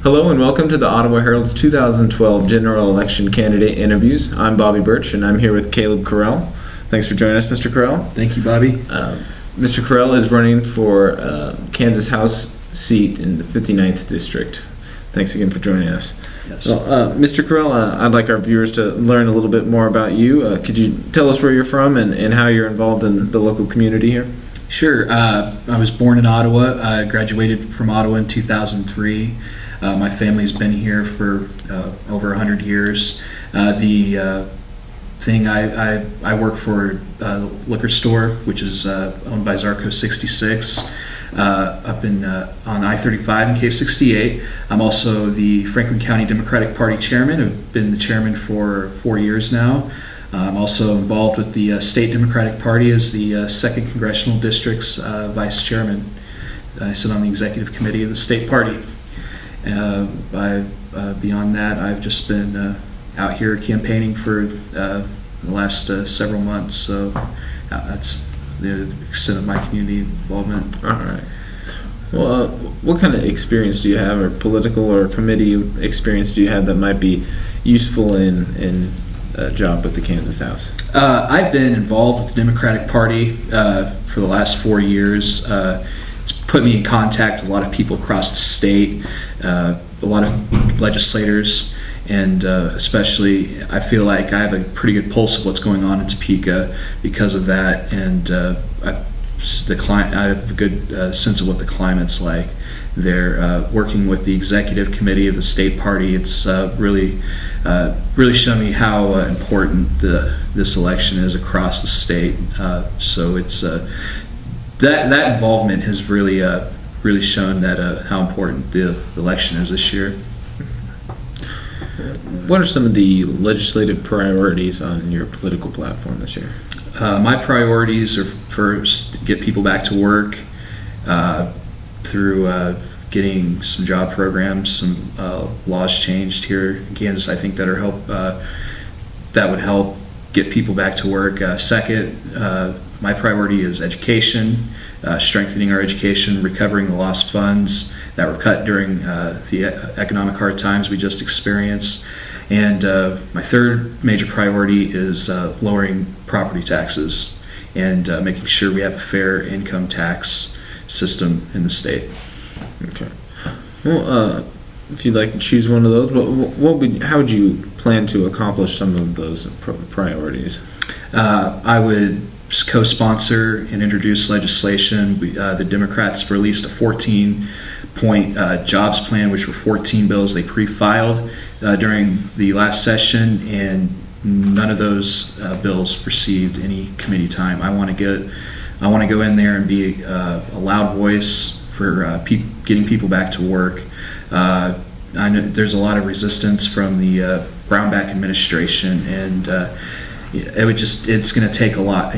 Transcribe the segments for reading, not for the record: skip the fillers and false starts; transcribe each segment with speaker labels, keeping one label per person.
Speaker 1: Hello and welcome to the Ottawa Herald's 2012 general election candidate interviews. I'm Bobby Burch and I'm here with Caleb Correll. Thanks for joining us, Mr. Correll.
Speaker 2: Thank you, Bobby.
Speaker 1: Mr. Correll is running for Kansas House seat in the 59th District. Thanks again for joining us.
Speaker 2: Yes.
Speaker 1: Well, Mr. Correll, I'd like our viewers to learn a little bit more about you. Could you tell us where you're from and how you're involved in the local community here?
Speaker 2: Sure. I was born in Ottawa. I graduated from Ottawa in 2003. My family's been here for over 100 years. The thing I work for a liquor store, which is owned by Zarco 66, up in on I-35 and K68. I'm also the Franklin County Democratic Party chairman. I've been the chairman for 4 years now. I'm also involved with the State Democratic Party as the 2nd Congressional District's vice chairman. I sit on the executive committee of the state party. Beyond that, I've just been out here campaigning for the last several months, so that's the extent of my community involvement.
Speaker 1: All right. Well, what kind of experience do you have, or political or committee experience do you have that might be useful in a job with the Kansas House?
Speaker 2: I've been involved with the Democratic Party for the last 4 years. It's put me in contact with a lot of people across the state, a lot of legislators, and especially I feel like I have a pretty good pulse of what's going on in Topeka because of that, and I have a good sense of what the climate's like. They're working with the executive committee of the state party. It's really shown me how important this election is across the state. So it's that involvement has really shown that how important the election is this year.
Speaker 1: What are some of the legislative priorities on your political platform this year?
Speaker 2: My priorities are first get people back to work through getting some job programs, some laws changed here in Kansas. I think that would help get people back to work. Second, my priority is education, strengthening our education, recovering the lost funds that were cut during the economic hard times we just experienced. And my third major priority is lowering property taxes and making sure we have a fair income tax system in the state.
Speaker 1: Okay. Well, if you'd like to choose one of those, how would you plan to accomplish some of those priorities?
Speaker 2: I would co-sponsor and introduce legislation. The Democrats released a 14-point jobs plan, which were 14 bills they pre-filed during the last session, and none of those bills received any committee time. I want to go in there and be a loud voice for getting people back to work. I know there's a lot of resistance from the Brownback administration, and it's going to take a lot.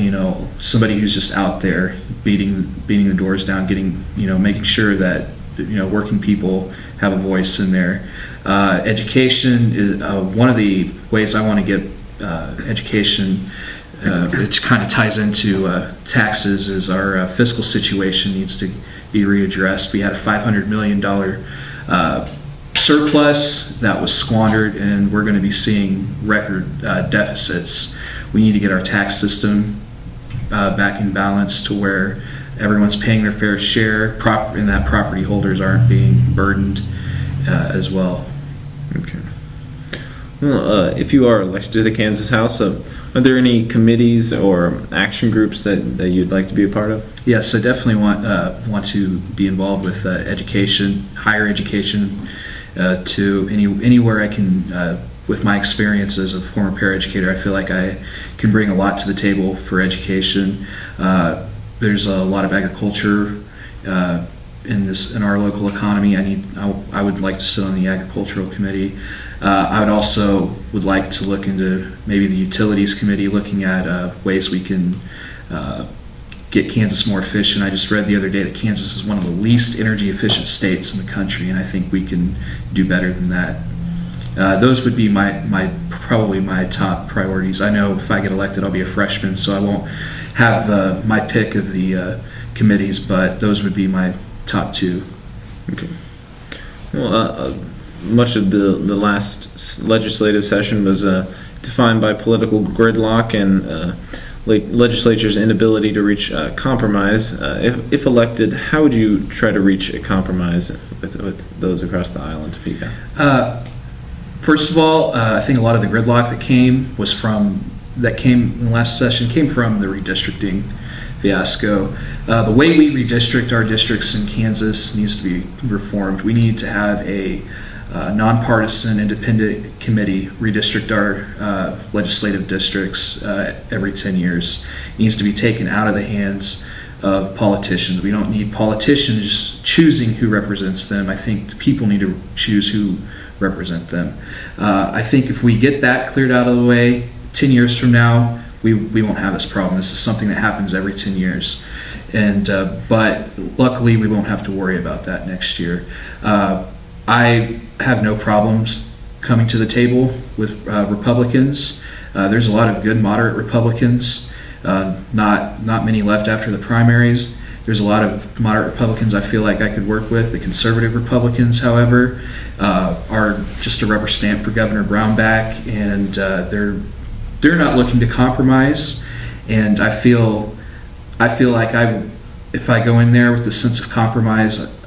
Speaker 2: Somebody who's just out there beating the doors down, making sure that working people have a voice in there. Education is one of the ways I want to get education, which kind of ties into taxes, is our fiscal situation needs to be readdressed. We had a $500 million surplus that was squandered, and we're going to be seeing record deficits. We need to get our tax system back in balance to where everyone's paying their fair share, and that property holders aren't being burdened as well.
Speaker 1: Okay. Well, if you are elected to the Kansas House, are there any committees or action groups that you'd like to be a part of?
Speaker 2: Yes, I definitely want to be involved with education, higher education, to anywhere I can. With my experience as a former paraeducator, I feel like I can bring a lot to the table for education. There's a lot of agriculture in our local economy. I would like to sit on the agricultural committee. I would like to look into maybe the utilities committee, looking at ways we can get Kansas more efficient. I just read the other day that Kansas is one of the least energy efficient states in the country, and I think we can do better than that. Those would be probably my top priorities. I know if I get elected, I'll be a freshman, so I won't have my pick of the committees, but those would be my top two.
Speaker 1: Okay. Well, much of the last legislative session was defined by political gridlock and legislature's inability to reach compromise. If elected, how would you try to reach a compromise with those across the aisle in Topeka?
Speaker 2: First of all, I think a lot of the gridlock that came in the last session came from the redistricting fiasco. The way we redistrict our districts in Kansas needs to be reformed. We need to have a nonpartisan independent committee redistrict our legislative districts every 10 years. It needs to be taken out of the hands of politicians. We don't need politicians choosing who represents them. I think the people need to choose who represent them. I think if we get that cleared out of the way, 10 years from now, we won't have this problem. This is something that happens every 10 years. And but luckily, we won't have to worry about that next year. I have no problems coming to the table with Republicans. There's a lot of good moderate Republicans, not many left after the primaries. There's a lot of moderate Republicans I feel like I could work with. The conservative Republicans, however, are just a rubber stamp for Governor Brownback, and they're not looking to compromise. And I feel like if I go in there with the sense of compromise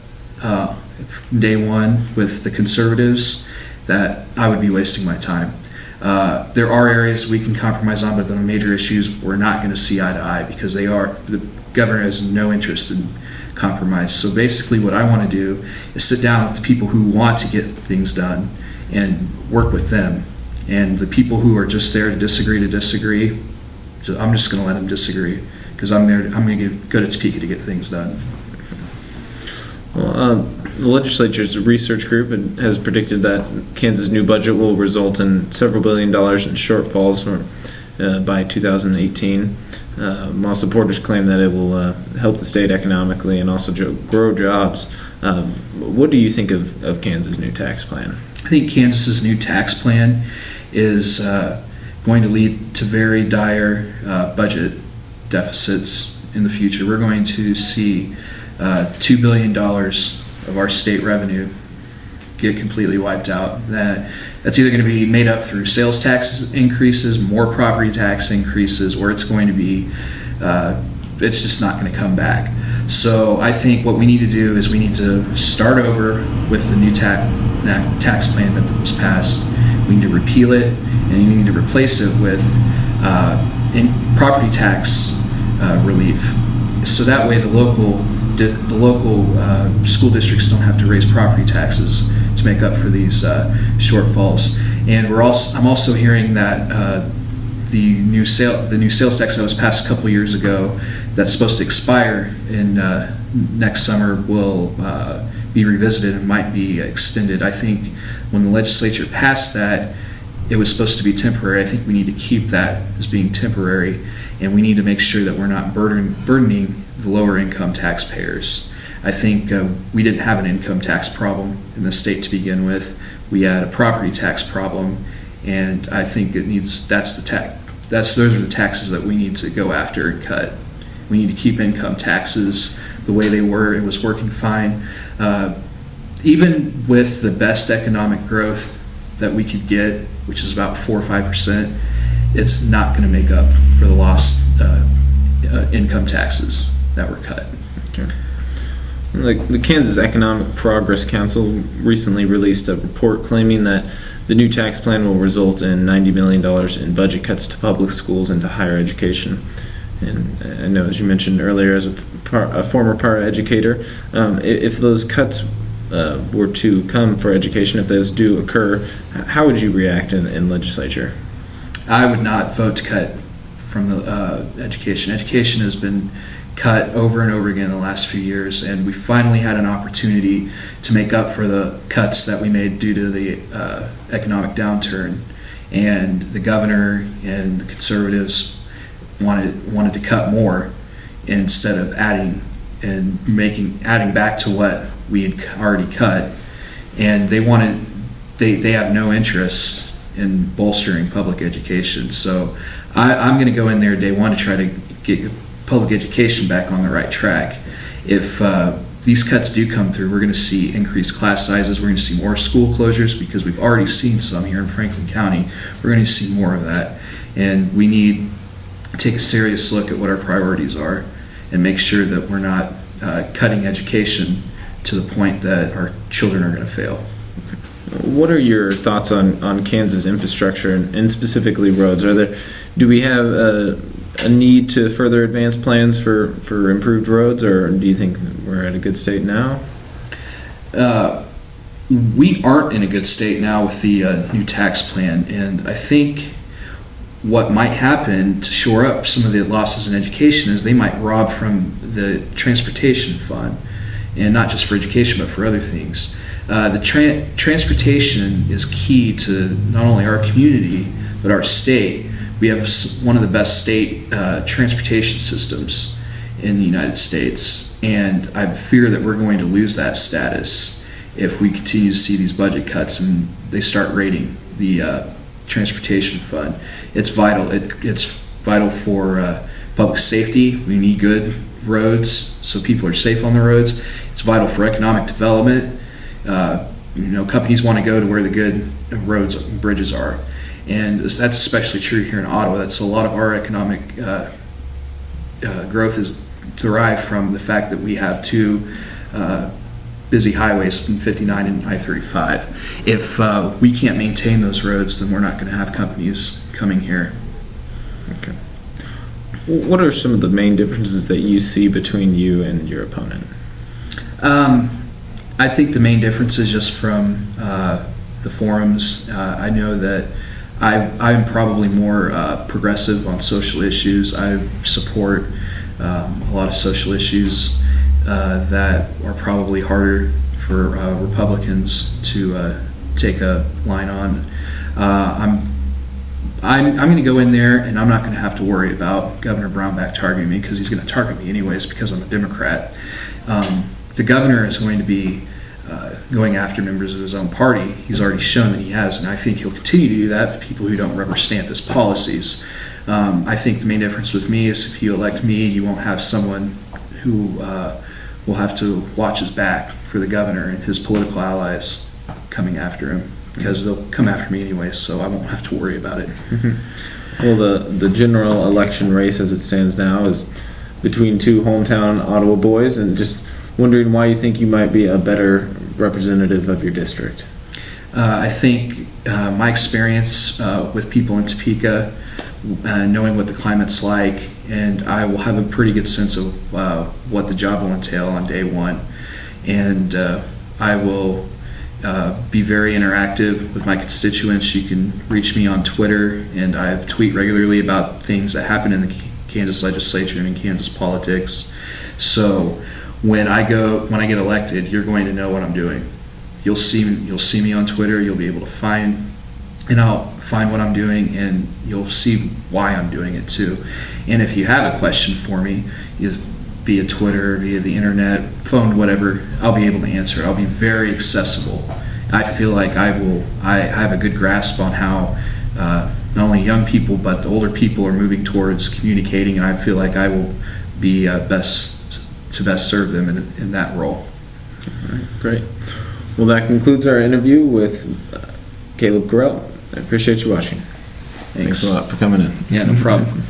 Speaker 2: day one with the conservatives, that I would be wasting my time. There are areas we can compromise on, but the major issues we're not going to see eye to eye because the governor has no interest in compromise. So basically what I want to do is sit down with the people who want to get things done and work with them. And the people who are just there to disagree, I'm just going to let them disagree because I'm going to go to Topeka to get things done.
Speaker 1: Well, the legislature's research group has predicted that Kansas' new budget will result in several $1 billion in shortfalls by 2018. While supporters claim that it will help the state economically and also grow jobs. What do you think of Kansas' new tax plan?
Speaker 2: I think Kansas's new tax plan is going to lead to very dire budget deficits in the future. We're going to see $2 billion of our state revenue get completely wiped out. That's either going to be made up through sales tax increases, more property tax increases, or it's going to be, it's just not going to come back. So I think what we need to do is we need to start over with the new tax plan that was passed. We need to repeal it, and we need to replace it with property tax relief. So that way the local school districts don't have to raise property taxes to make up for these shortfalls. And I'm also hearing that the new sales tax that was passed a couple years ago that's supposed to expire in next summer will be revisited and might be extended. I think when the legislature passed that, it was supposed to be temporary. I think we need to keep that as being temporary, and we need to make sure that we're not burdening the lower income taxpayers. I think we didn't have an income tax problem in the state to begin with. We had a property tax problem, and I think those are the taxes that we need to go after and cut. We need to keep income taxes the way they were. It was working fine. Even with the best economic growth that we could get, which is about 4 or 5%, it's not going to make up for the lost income taxes that were cut.
Speaker 1: Okay. The Kansas Economic Progress Council recently released a report claiming that the new tax plan will result in $90 million in budget cuts to public schools and to higher education. And I know, as you mentioned earlier, as a former para-educator, if those cuts were to come for education, if those do occur, how would you react in legislature?
Speaker 2: I would not vote to cut from the education. Education has been cut over and over again in the last few years, and we finally had an opportunity to make up for the cuts that we made due to the economic downturn. And the governor and the conservatives wanted to cut more instead of adding back to what we had already cut. And they have no interest in bolstering public education. So I'm going to go in there day one to try to get public education back on the right track. If these cuts do come through, we're going to see increased class sizes. We're going to see more school closures because we've already seen some here in Franklin County. We're going to see more of that. And we need to take a serious look at what our priorities are and make sure that we're not cutting education to the point that our children are going to fail.
Speaker 1: What are your thoughts on Kansas infrastructure and specifically roads? Do we have a need to further advance plans for improved roads, or do you think we're at a good state now?
Speaker 2: We aren't in a good state now with the new tax plan, and I think what might happen to shore up some of the losses in education is they might rob from the transportation fund, and not just for education but for other things. The transportation is key to not only our community but our state. We have one of the best state transportation systems in the United States, and I fear that we're going to lose that status if we continue to see these budget cuts and they start raiding the transportation fund. It's vital. It's vital for public safety. We need good roads so people are safe on the roads. It's vital for economic development. Companies want to go to where the good roads and bridges are, and that's especially true here in Ottawa. That's a lot of our economic growth is derived from the fact that we have two busy highways, 59 and I-35. If we can't maintain those roads, then we're not going to have companies coming here.
Speaker 1: Okay. What are some of the main differences that you see between you and your opponent?
Speaker 2: I think the main difference is just from the forums. I know that I'm probably more progressive on social issues. I support a lot of social issues that are probably harder for Republicans to take a line on. I'm going to go in there, and I'm not going to have to worry about Governor Brownback targeting me, because he's going to target me anyways because I'm a Democrat. The governor is going to be going after members of his own party. He's already shown that he has, and I think he'll continue to do that with people who don't rubber stamp his policies. I think the main difference with me is if you elect me, you won't have someone who will have to watch his back for the governor and his political allies coming after him, because they'll come after me anyway, so I won't have to worry about it.
Speaker 1: Well, the general election race as it stands now is between two hometown Ottawa boys, and just wondering why you think you might be a better representative of your district.
Speaker 2: I think my experience with people in Topeka, knowing what the climate's like, and I will have a pretty good sense of what the job will entail on day one. And I will be very interactive with my constituents. You can reach me on Twitter, and I tweet regularly about things that happen in the Kansas legislature and in Kansas politics. So when I get elected, you're going to know what I'm doing. You'll see me on Twitter. You'll be able to find what I'm doing, and you'll see why I'm doing it too. And if you have a question for me, via Twitter, via the internet, phone, whatever, I'll be able to answer it. I'll be very accessible. I feel like I have a good grasp on how not only young people but the older people are moving towards communicating, and I feel like I will be best serve them in that role.
Speaker 1: All right, great. Well, that concludes our interview with Caleb Correll. I appreciate you watching.
Speaker 2: Thanks
Speaker 1: A lot for coming in.
Speaker 2: Yeah, no problem.